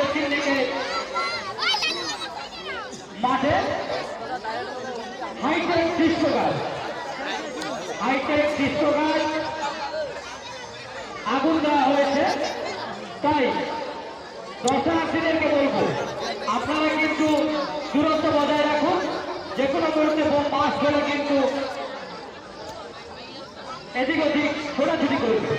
দক্ষিণ দিকে মাঠে হাইটেক কৃষ্ণগাছ আগুন দেওয়া হয়েছে। তাই দর্শনার্থীদেরকে বলবো আপনারা কিন্তু দূরত্ব বজায় রাখুন। যে কোনো মুহূর্তে বোম পাস হলে কিন্তু এদিক ওদিক ছোটাছুটি করবে।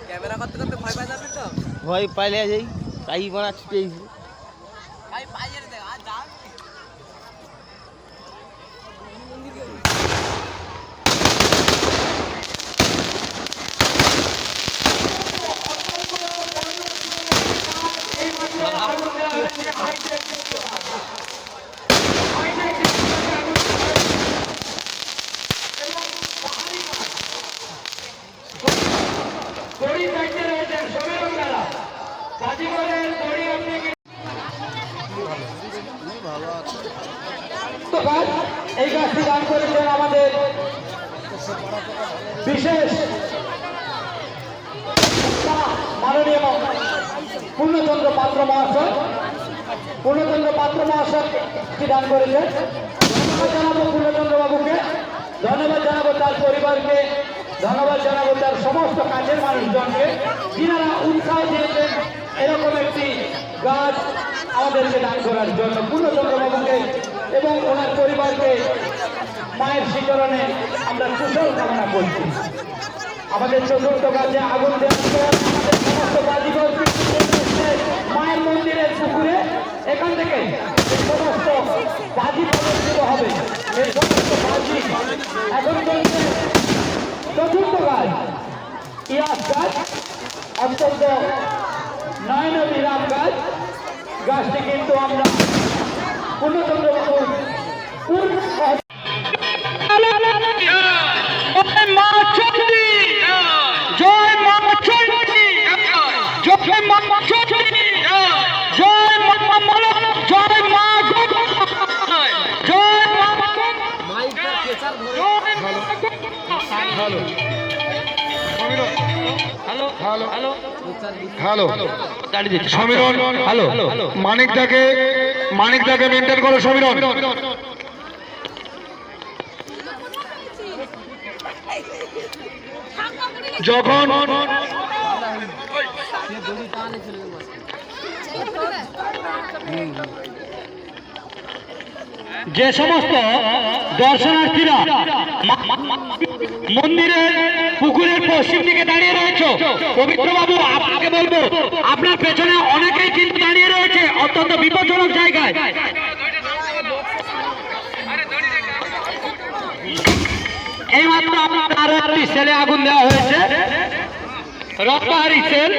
ক্যামেরা করতে করতে ভয় পাই যাবে তো, ভয় পাইলে যাই তাই বানা ছুটে ভাই পাইয়ে দে আর দাও। এই গাছটি দান করেছেন আমাদের বিশেষ মাননীয় পূর্ণচন্দ্র পাত্র মহাশয়। দান করেছেন। জানাবো পূর্ণচন্দ্র বাবুকে, ধন্যবাদ জানাবো তার পরিবারকে, ধন্যবাদ জানাবো তার সমস্ত কাজের মানুষজনকে যিনারা উৎসাহ দিয়েছেন এরকম একটি গাছ আমাদেরকে দান করার জন্য। পূর্ণচন্দ্র বাবুকে এবং ওনার পরিবারকে মায়ের শ্রীচরণে আমরা কুশল কামনা করছি। আমাদের চতুর্থ কাজে আগুন দেওয়ার পর আমাদের সমস্ত বাজিঘর মায়ের মন্দিরের পুকুরে এখান থেকে সমস্ত বাজি প্রদর্শিত হবে। এই সমস্ত বাজি এখন চলছে চতুর্থ কাজ ইয়াস গাছ, অত্যন্ত নয়নবিরাম গাছ। গাছটি কিন্তু আমরা পূর্ণচন্দ্র বাবুর হ্যালো সমীরণ, হ্যালো মানিকদাকে মেনটেন করো সমীরণ। যখন যে সমস্ত দর্শনার্থীরা মন্দিরের পুকুরের পশ্চিম দিকে দাঁড়িয়ে রয়েছে, পবিত্র বাবু আপনাকে বলবো আপনার পেছনে অনেকেই কিন্তু দাঁড়িয়ে রয়েছে অত্যন্ত বিপজ্জনক জায়গায়। এইমাত্র আরো একটি সেলে আগুন দেওয়া হয়েছে, রক্তহারি সেল।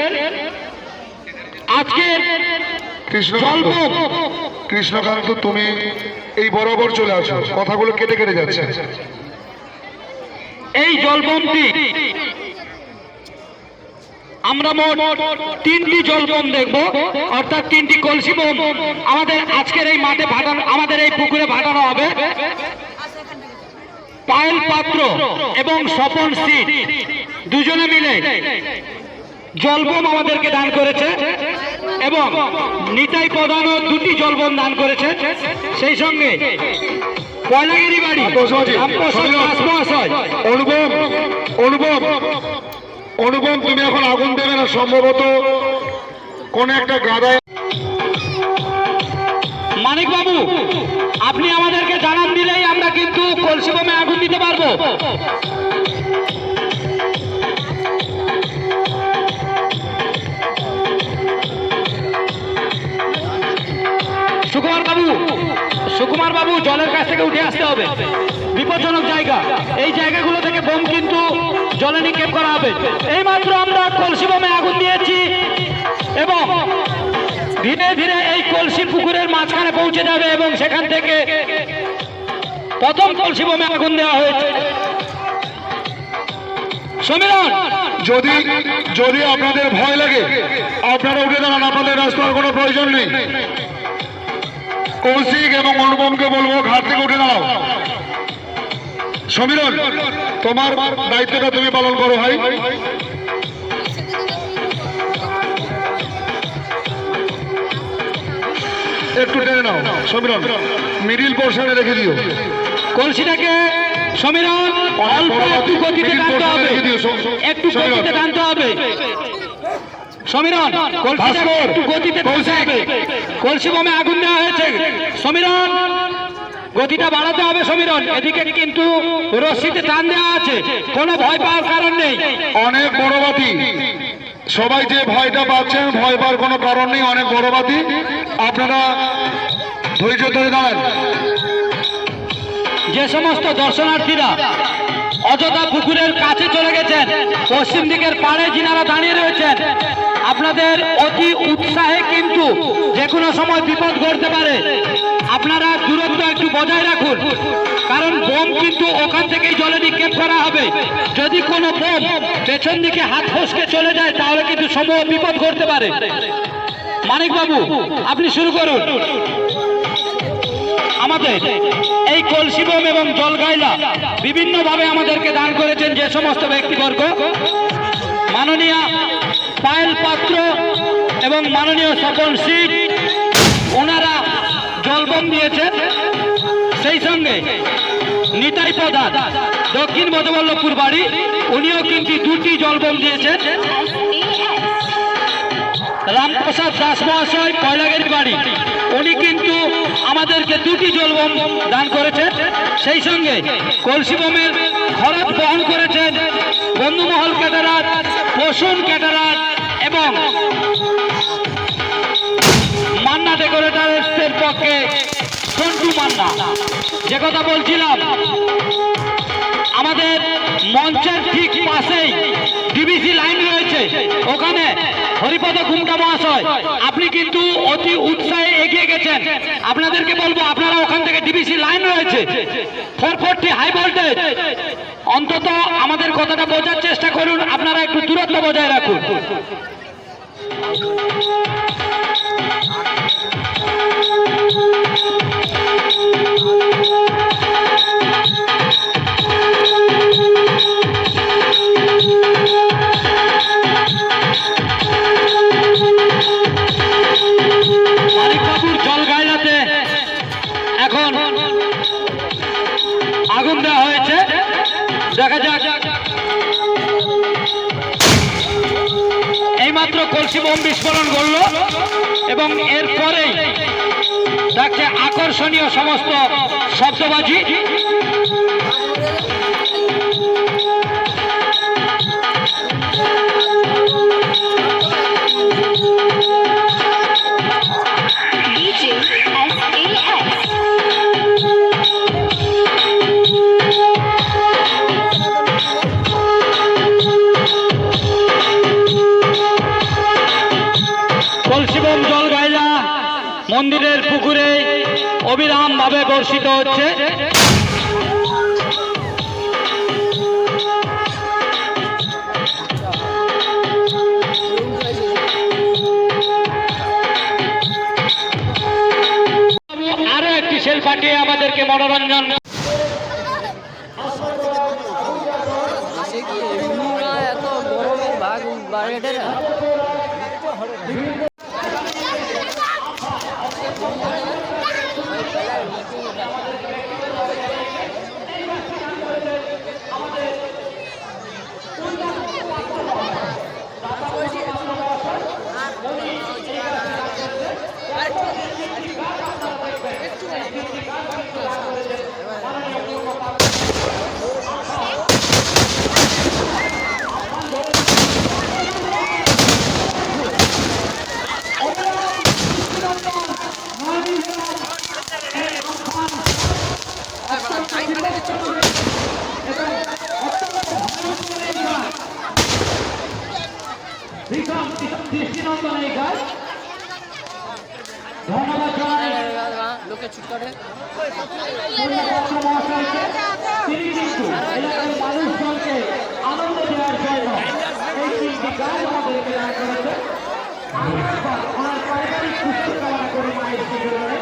আজকে কৃষ্ণকান্ত তুমি এই বরাবর চলে আসো, কথাগুলো কেটে কেটে যাচ্ছে। এই জলবোমটি আমরা মোট 3টি জলবোম দেখব, অর্থাৎ 3টি কলসি বোম আমাদের আজকের এই মাঠে ফাটানো, আমাদের এই পুকুরে ফাটানো হবে। পায়েল পাত্র এবং স্বপন সিট দুজনে মিলে জলবোম আমাদেরকে দান করেছে এবং নিতাই প্রধানও 2টি জলবোম দান করেছে। সেই সঙ্গে পয়লাগিরি বাড়ি অনুপম তুমি এখন আগুন দেবে না, সম্ভবত কোন একটা গাদায়। মানিক বাবু আপনি আমাদেরকে জানান দিলেই আমরা কিন্তু কলসি বোমে আগুন দিতে পারবো। সুকুমার বাবু জলের কাছ থেকে উঠে আসতে হবে, বিপজ্জনক জায়গা। এই জায়গাগুলো থেকে বোম কিন্তু জলে নিক্ষেপ করা হবে। এইমাত্র আমরা কলসি বোমে আগুন দিয়েছি এবং ধীরে ধীরে এই কলসি পুকুরের মাঝখানে পৌঁছে যাবে এবং সেখান থেকে প্রথম কলসি বোমে আগুন দেওয়া হয়েছে। সমীরণ, যদি আপনাদের ভয় লাগে আপনারা উঠে দাঁড়ান, আপনাদের রাস্তার কোনো প্রয়োজন নেই। কৌশিক এবং অনুপমকে বলবো ঘাট থেকে উঠে দাঁড়াও। সমীরণ, তোমার দায়িত্বটা তুমি পালন করো ভাই। একটু টেনে নাও সমীরণ, মিডিল পোর্শনে রেখে দিও। কলসিটাকে সমীরণ অল্প একটু গতিতে টানতে হবে, একটু গতিতে টানতে হবে সমীরণ, কলসিটাকে একটু গতিতে টানতে হবে। কলসি বোমে আগুন দেওয়া হয়েছে সমীরণ, গতিটা বাড়াতে হবে সমীরণ। এদিকে কিন্তু রশ্মিতে টান দেওয়া আছে, কোনো ভয় পাওয়ার কারণ নেই। অনেক বড় বাতি, সবাই যে ভয়টা পাচ্ছেন ভয় পাওয়ার কোনো কারণ নেই, অনেক বড় বাতি, আপনারা ধৈর্য ধরে দাঁড়ান। যে সমস্ত দর্শনার্থীরা অযোধ্যা পুকুরের কাছে চলে গেছেন, পশ্চিম দিকের পাড়ে যিনারা দাঁড়িয়ে রয়েছেন, আপনাদের অতি উৎসাহে কিন্তু যে কোনো সময় বিপদ ঘটতে পারে। আপনারা দূরত্ব একটু বজায় রাখুন, কারণ বোম কিন্তু ওখান থেকেই জলে নিক্ষেপ করা হবে। যদি কোনো বোম পেছন দিকে হাত ফসকে চলে যায় তাহলে কিন্তু সমূহ বিপদ ঘটতে পারে। মানিক বাবু, আপনি শুরু করুন। আমাদের এই কলসি বোম এবং জলগাইলা বিভিন্নভাবে আমাদেরকে দান করেছেন যে সমস্ত ব্যক্তিবর্গ, মাননীয় পায়েল পাত্র এবং মাননীয় স্বপন সিং, ওনারা জলবোম দিয়েছেন। সেই সঙ্গে নিতাই প্রধান, দক্ষিণ বদবল্লভপুর বাড়ি, উনিও কিন্তু 2টি জলবোম দিয়েছেন। রামপ্রসাদ দাস মহাশয়, কয়লাগের বাড়ি, উনি কিন্তু আমাদেরকে 2টি জলবোম দান করেছেন। সেই সঙ্গে কলসি বোমের খরচ বহন করেছেন বন্ধুমহল ক্যাটারার, বসুন ক্যাটারার এবং মান্না ডেকোরেটার্সের পক্ষে সন্টু মান্না। যে কথা বলছিলাম, আমাদের মঞ্চের ঠিক পাশেই ডিবিসি লাইন রয়েছে, ওখানে হরিপদ ঘুমটা মহাশয় আপনি কিন্তু অতি উৎসাহে এগিয়ে গেছেন। আপনাদেরকে বলবো আপনারা ওখান থেকে ডিবিসি লাইন রয়েছে 440 হাই ভোল্টেজ, অন্তত আমাদের কথাটা বোঝার চেষ্টা করুন, আপনারা একটু দূরত্ব বজায় রাখুন। মানিকবাবুর জলগাইলাতে এখন আগুন দেওয়া হয়েছে, দেখা যাক। এইমাত্র কলসি বোম বিস্ফোরণ করল এবং এরপরেই দেখছে আকর্ষণীয় সমস্ত শব্দবাজি। কলসি বোম জলগাইলা মন্দিরের পুকুরে অবিরাম ভাবে বর্ষিত হচ্ছে। আরো একটি সেল পাঠিয়ে আমাদেরকে মনোরঞ্জন। এত গরমের ভাগ বাইরে না। লোকে ছুটকাটে তিনি কিন্তু এলাকার মানুষজনকে আনন্দ দেওয়ার জন্য এই 3টি গান আমাদেরকে দান করেছে। ওনার পারিবারিক সুস্থ কামনা করে মায়ের জীবনে